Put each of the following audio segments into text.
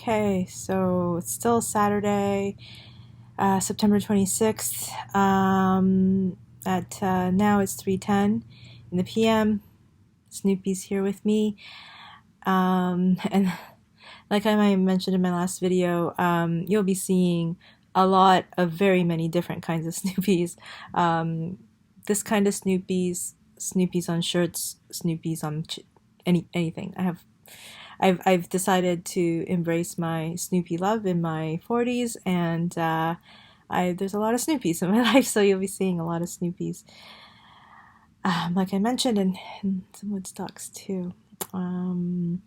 Okay, so it's still Saturday, September 26th. At now it's 3:10 in the PM. Snoopy's here with me. And like I mentioned in my last video, you'll be seeing a lot of very many different kinds of Snoopies. This kind of Snoopies, Snoopies on shirts, Snoopies on anything. I've decided to embrace my Snoopy love in my 40s, and there's a lot of Snoopies in my life, so you'll be seeing a lot of Snoopies. Like I mentioned, and some Woodstocks too. I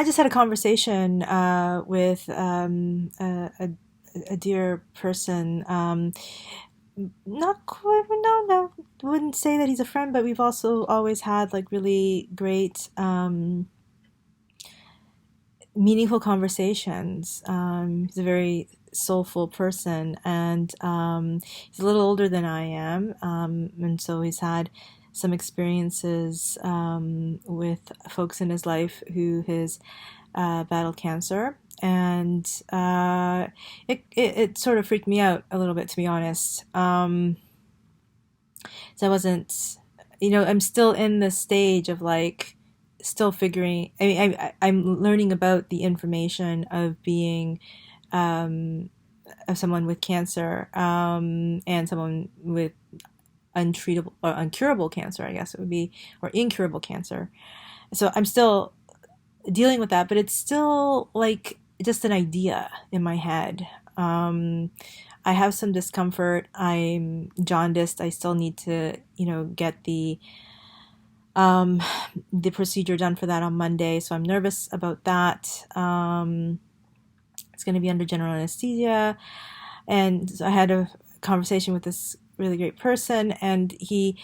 just had a conversation with a dear person. Not quite, no, wouldn't say that he's a friend, but we've also always had like really great meaningful conversations. He's a very soulful person, and he's a little older than I am, and so he's had some experiences with folks in his life who has battled cancer, and it sort of freaked me out a little bit, to be honest. So I wasn't, I'm still in the stage of like still figuring. I mean, I'm learning about the information of being of someone with cancer, and someone with untreatable or uncurable cancer, I guess it would be, or incurable cancer. So I'm still dealing with that, but it's still like just an idea in my head. I have some discomfort. I'm jaundiced. I still need to, get the procedure done for that on Monday, so I'm nervous about that. It's going to be under general anesthesia, and so I had a conversation with this really great person, and it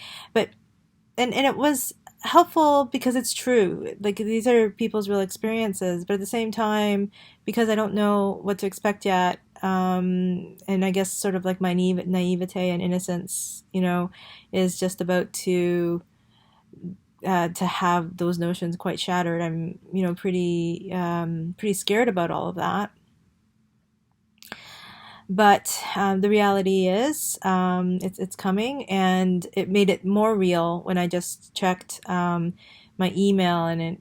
was helpful because it's true. Like, these are people's real experiences, but at the same time, because I don't know what to expect yet, and I guess sort of like my naivete and innocence, is just about to have those notions quite shattered. I'm, pretty scared about all of that. But the reality is, it's coming, and it made it more real when I just checked my email, and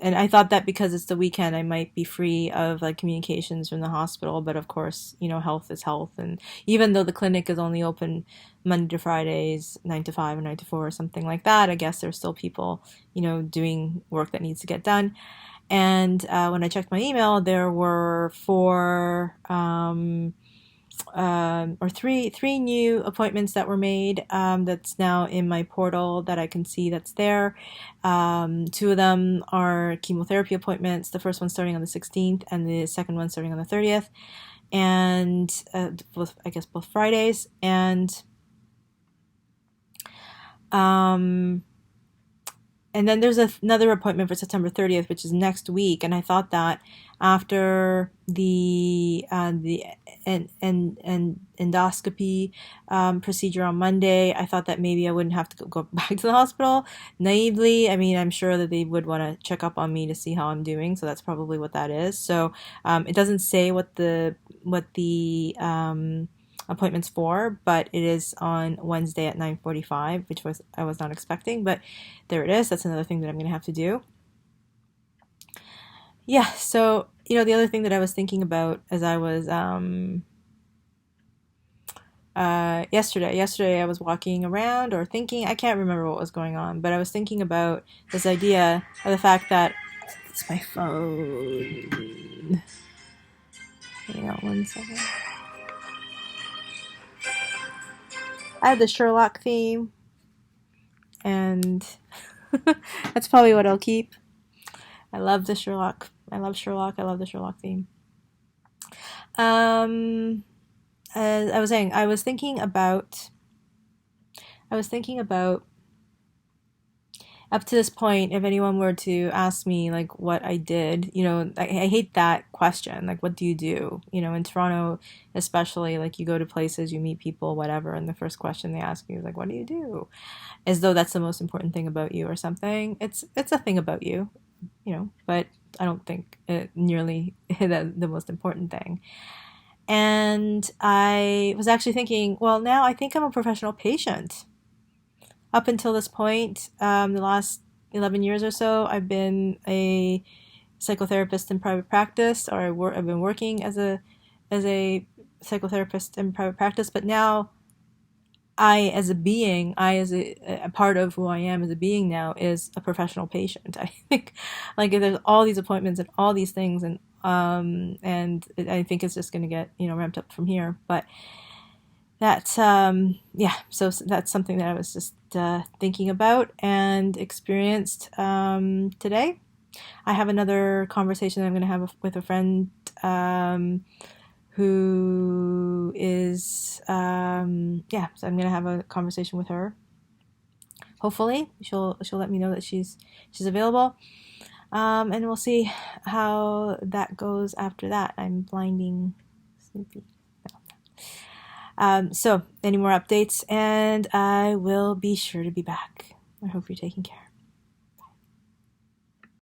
I thought that because it's the weekend, I might be free of like communications from the hospital. But of course, health is health, and even though the clinic is only open Monday to Fridays, 9 to 5 or 9 to 4 or something like that, I guess there's still people, doing work that needs to get done. And when I checked my email, there were three new appointments that were made, that's now in my portal that I can see that's there. Two of them are chemotherapy appointments. The first one starting on the 16th, and the second one starting on the 30th, and both Fridays. And then there's another appointment for September 30th, which is next week. And I thought that after the endoscopy procedure on Monday, I thought that maybe I wouldn't have to go back to the hospital. Naively, I mean, I'm sure that they would want to check up on me to see how I'm doing. So that's probably what that is. So it doesn't say what the appointments for, but it is on Wednesday at 9:45, which I was not expecting, but there it is. That's another thing that I'm going to have to do. Yeah, so the other thing that I was thinking about as I was yesterday I was walking around or thinking, I can't remember what was going on, but I was thinking about this idea of the fact that it's my phone. Hang on 1 second. I have the Sherlock theme, and that's probably what I'll keep. I love Sherlock. I love the Sherlock theme. As I was saying, I was thinking about up to this point, if anyone were to ask me like what I did, I hate that question. Like, what do you do? In Toronto, especially, like, you go to places, you meet people, whatever, and the first question they ask you is like, what do you do? As though that's the most important thing about you or something. It's a thing about you, but I don't think nearly the most important thing. And I was actually thinking, well, now I think I'm a professional patient. Up until this point, the last 11 years or so, I've been a psychotherapist in private practice, or I've been working as a psychotherapist in private practice. But now, I as a being, I as a part of who I am as a being now is a professional patient. I think, like, if there's all these appointments and all these things, and I think it's just going to get ramped up from here. But that's yeah. So that's something that I was just thinking about and experienced today. I have another conversation that I'm going to have with a friend who is yeah. So I'm going to have a conversation with her. Hopefully, she'll let me know that she's available, and we'll see how that goes after that. I'm blinding Snoopy. So, any more updates, and I will be sure to be back. I hope you're taking care.